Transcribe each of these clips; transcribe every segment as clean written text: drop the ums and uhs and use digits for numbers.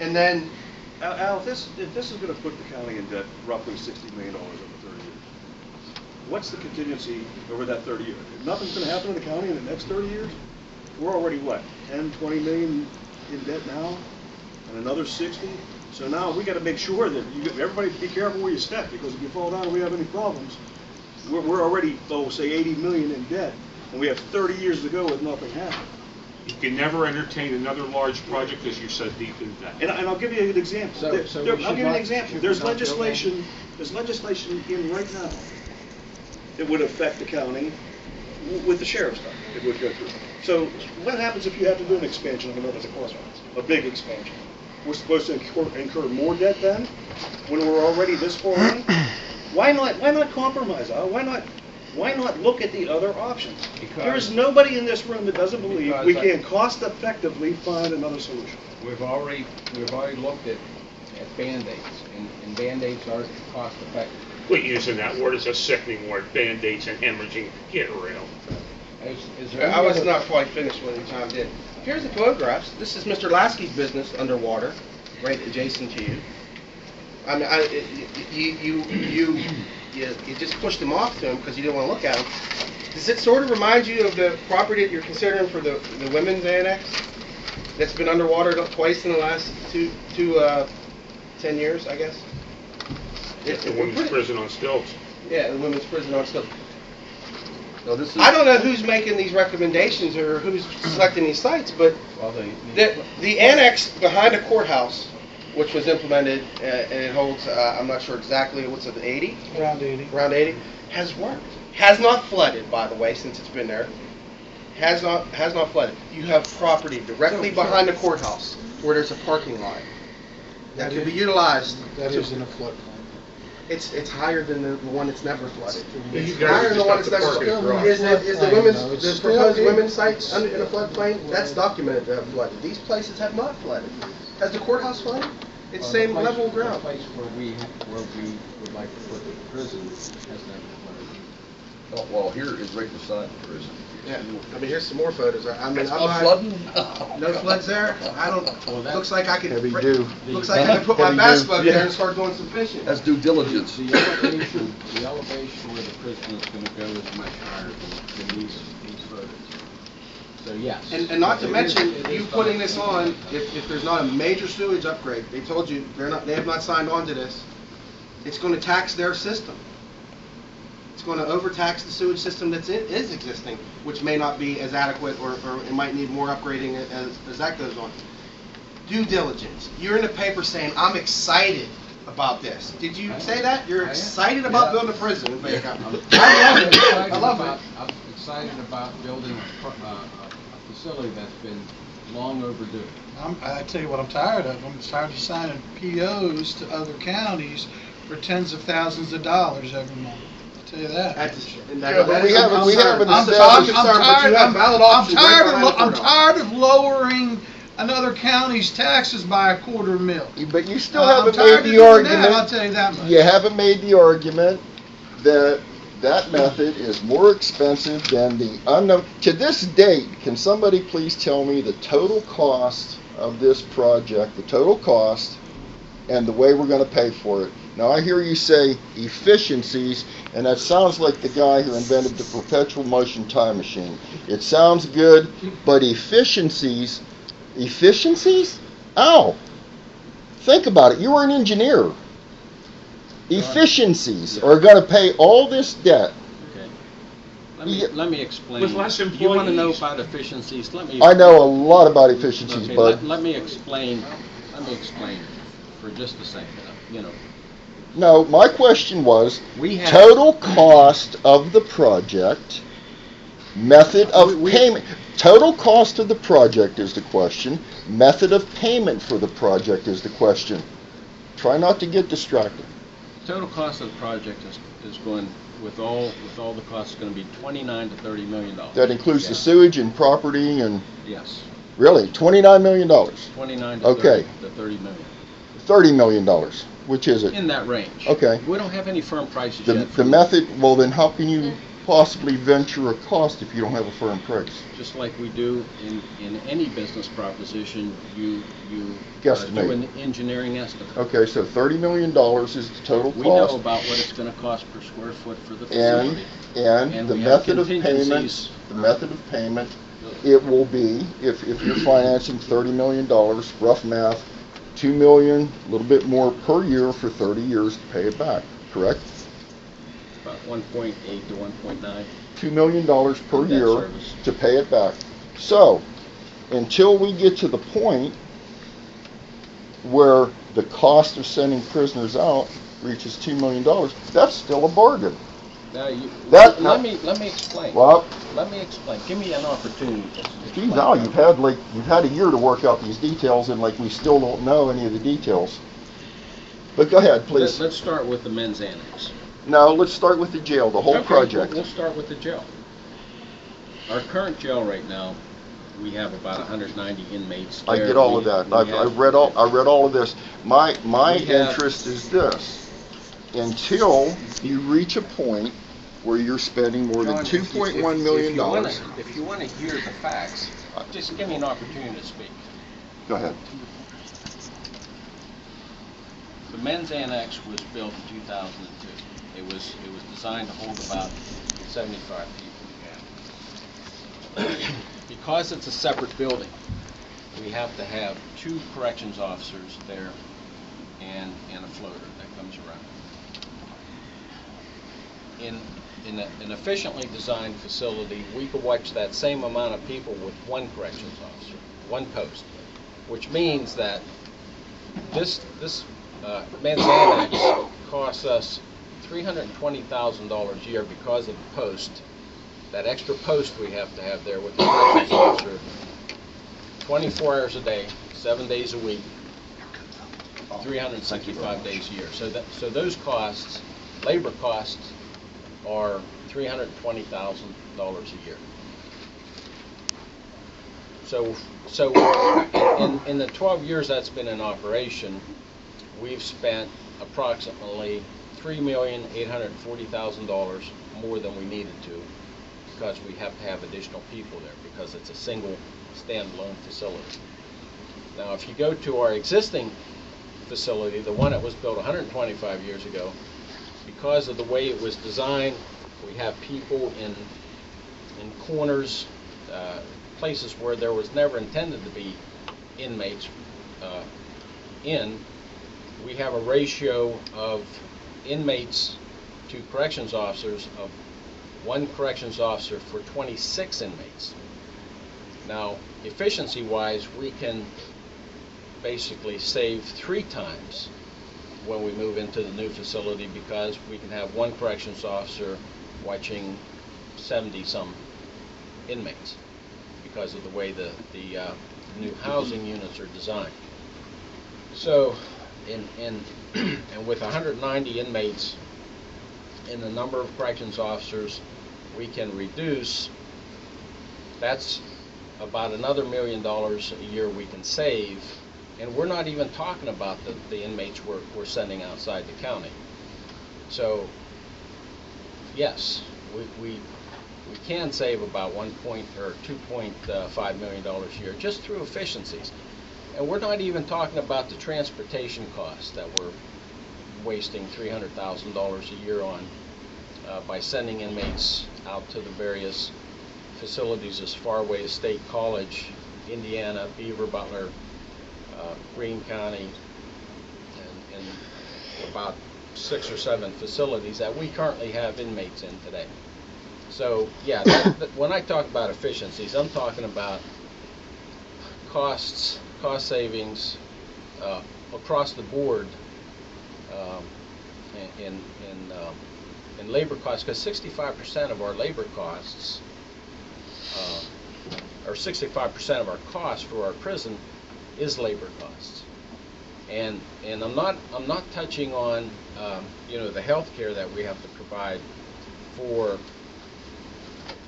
And then, Al, if this is going to put the county in debt roughly $60 million over 30 years, what's the contingency over that 30 years? If nothing's going to happen in the county in the next 30 years, we're already what, 10, 20 million in debt now, and another 60. So now we got to make sure that everybody be careful where you step, because if you fall down and we have any problems, we're already, say 80 million in debt, and we have 30 years to go with nothing happening. You can never entertain another large project because you're so deep in debt. And I'll give you an example. I'll give you an example. There's legislation in right now that would affect the county with the sheriff's stuff. It would go through. So what happens if you have to do an expansion of another department, a big expansion? We're supposed to incur more debt then, when we're already this far in? Why not compromise? Why not look at the other options? There is nobody in this room that doesn't believe we can cost effectively find another solution. We've already looked at Band-Aids, and Band-Aids aren't cost effective. Quit using that word. It's a sickening word. Band-Aids and hemorrhaging. Get real. I was not quite finished when Tom did. Here's the photographs. This is Mr. Lasky's business underwater, right adjacent to you. I mean, you just pushed him off to him because you didn't want to look at him. Does it sort of remind you of the property that you're considering for the women's annex that's been underwater twice in the last 10 years, I guess? It's the women's prison on stilts. Yeah, the women's prison on stilts. So this is, I don't know who's making these recommendations or who's selecting these sites, but the annex behind the courthouse, which was implemented, and it holds, I'm not sure exactly, what's it, 80? Around 80. Around 80, has worked. Has not flooded, by the way, since it's been there. Has not flooded. You have property directly behind the courthouse where there's a parking lot that can be utilized. That is in a floodplain. It's higher than the one that's never flooded. You It's guys higher than the one just that's have to never park it flooded. Is the proposed still women's site in a floodplain? That's documented to have flooded. These places have not flooded. Has the courthouse flooded? It's same level of ground. The place where we would like to put the prison has never flooded. Oh, well, here is right beside the prison. Yeah, I mean, here's some more photos. I mean, It's I'm not not flooding? no floods there. I don't. Well, Looks like I could. Heavy dew. Looks like I could put my Heavy bass dew. boat there and start doing some fishing. That's due diligence. The elevation where the prison is going to go is much higher than these photos. So yes. And not to It mention, is you putting this on, if there's not a major sewage upgrade, they told you they have not signed on to this. It's going to tax their system. It's going to overtax the sewage system that is existing, which may not be as adequate, or it might need more upgrading as that goes on. Due diligence. You're in the paper saying, I'm excited about this. Did you say that? You're excited about building a prison in Fayette County. I love it. I'm excited about building a facility that's been long overdue. I tell you what I'm tired of. I'm tired of signing POs to other counties for tens of thousands of dollars every month. I'll tell you that. I'm tired of lowering another county's taxes by $250,000. But you still haven't made the argument. I'll tell you that much. You haven't made the argument that that method is more expensive than the unknown. To this date, can somebody please tell me the total cost of this project, the total cost, and the way we're going to pay for it? Now, I hear you say efficiencies, and that sounds like the guy who invented the perpetual motion time machine. It sounds good, but efficiencies? Ow! Think about it. You were an engineer. Efficiencies are going to pay all this debt. Okay. Let me explain. With less employees. You want to know about efficiencies? I know a lot about efficiencies, okay, bud. Let me explain for just a second. No, my question was We have- total cost of the project, method of payment. Total cost of the project is the question. Method of payment for the project is the question. Try not to get distracted. Total cost of the project is going, with all the costs, is going to be $29 to $30 million. That includes the sewage and property and Yes. really $29 million. 29 to Okay. 30 million. $30 million. Which is it? In that range. Okay. We don't have any firm prices The yet. method. Well, then how can you possibly venture a cost if you don't have a firm price? Just like we do in any business proposition, you Guesstimate. do an engineering estimate. Okay, so $30 million is the total We know cost. about what it's gonna cost per square foot for the And, facility. and the we have method of payment, contingencies. it will be, if you're financing $30 million, rough math, $2 million, a little bit more per year for 30 years to pay it back, correct? About 1.8 to 1.9. $2 million per Debt year service. to pay it back. So, until we get to the point where the cost of sending prisoners out reaches $2 million, that's still a bargain. Now, That- let me explain. Well, Let me explain. Give me an opportunity to explain. geez, Al, you've had a year to work out these details, and we still don't know any of the details. But go ahead, please. Let's start with the men's annex. No, let's start with the jail, the whole Okay, project. We'll start with the jail. Our current jail right now, we have about 190 inmates. I there. get all of We- that. we I've have- read all of this. My We have- interest is this: until you reach a point where you're spending more than John, $2.1 million. If you want to hear the facts, just give me an opportunity to speak. Go ahead. The men's annex was built in 2002. It was designed to hold about 75 people. Because it's a separate building, we have to have 2 corrections officers there and a floater that comes around. In an efficiently designed facility, we could watch that same amount of people with 1 corrections officer, 1 post, which means that this men's annex costs us $320,000 a year because of the post, that extra post we have to have there with the corrections officer, 24 hours a day, 7 days a week, 365 days a year. So those costs, labor costs, are $320,000 a year. So in the 12 years that's been in operation, we've spent approximately $3,840,000 more than we needed to, because we have to have additional people there because it's a single standalone facility. Now, if you go to our existing facility, the one that was built 125 years ago, because of the way it was designed, we have people in corners, places where there was never intended to be inmates we have a ratio of inmates to corrections officers of 1 corrections officer for 26 inmates. Now, efficiency-wise, we can basically save 3 times when we move into the new facility, because we can have 1 corrections officer watching 70-some inmates because of the way the new housing units are designed. So, and with 190 inmates and the number of corrections officers we can reduce, that's about another $1 million a year we can save. And we're not even talking about the inmates we're sending outside the county. So, yes, we can save about $2.5 million a year just through efficiencies. And we're not even talking about the transportation costs that we're wasting $300,000 a year on by sending inmates out to the various facilities as far away as State College, Indiana, Beaver, Butler, Greene County, and about 6 or 7 facilities that we currently have inmates in today. So, yeah, when I talk about efficiencies, I'm talking about cost savings across the board in labor costs, because 65% of our labor costs, or 65% of our costs for our prison is labor costs. And I'm not touching on the health care that we have to provide for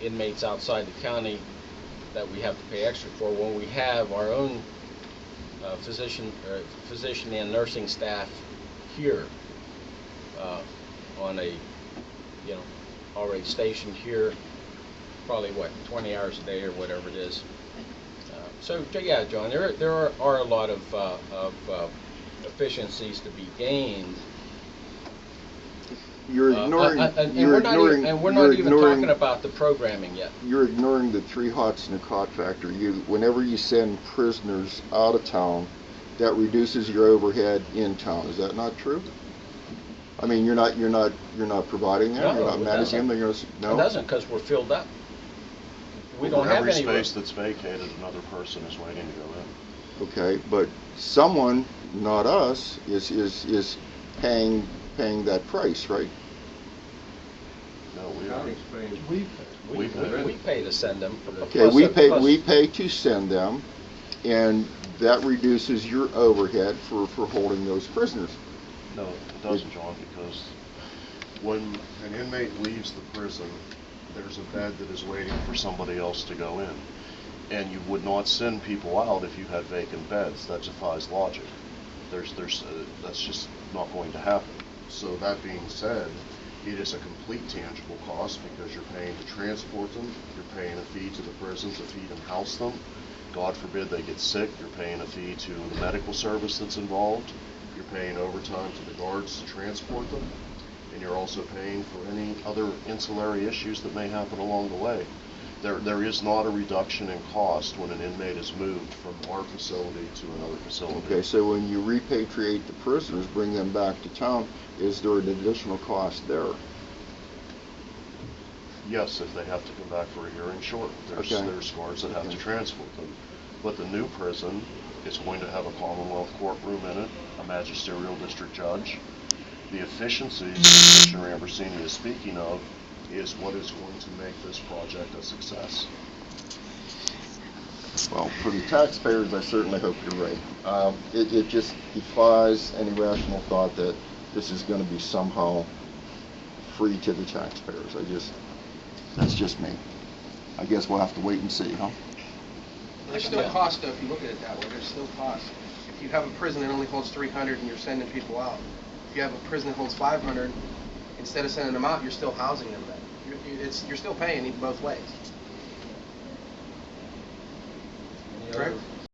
inmates outside the county that we have to pay extra for when we have our own physician and nursing staff here on a already stationed here, probably what, 20 hours a day or whatever it is. So yeah, John, there are a lot of efficiencies to be gained. You're ignoring, you're ignoring, and we're you're not even ignoring- talking about the programming yet. You're ignoring the 3 hots in a cot factor. Whenever you send prisoners out of town, that reduces your overhead in town. Is that not true? I mean, you're not providing them. No, You're not it managing doesn't. them. No. It doesn't, because we're filled up. We For don't have every any room. space that's vacated, another person is waiting to go in. Okay, but someone, not us, is paying that price, right? No, we are. We pay to send them. Okay, we pay to send them, and that reduces your overhead for holding those prisoners. No, it doesn't, John, because when an inmate leaves the prison, there's a bed that is waiting for somebody else to go in. And you would not send people out if you had vacant beds. That defies logic. That's just not going to happen. So that being said, it is a complete tangible cost because you're paying to transport them, you're paying a fee to the prison to feed and house them. God forbid they get sick, you're paying a fee to the medical service that's involved. You're paying overtime to the guards to transport them, and you're also paying for any other ancillary issues that may happen along the way. There is not a reduction in cost when an inmate is moved from our facility to another facility. Okay, so when you repatriate the prisoners, bring them back to town, is there an additional cost there? Yes, if they have to come back for a hearing, sure. There's guards that have to transport them. But the new prison is going to have a Commonwealth courtroom in it, a magisterial district judge. The efficiencies that Commissioner Ambrosini is speaking of is what is going to make this project a success. Well, for the taxpayers, I certainly hope you're right. It just defies any rational thought that this is going to be somehow free to the taxpayers. That's just me. I guess we'll have to wait and see, huh? There's still cost, though, if you look at it that way. There's still cost. If you have a prison that only holds 300 and you're sending people out, if you have a prison that holds 500, instead of sending them out, you're still housing them then. You're still paying both ways. Any Correct? other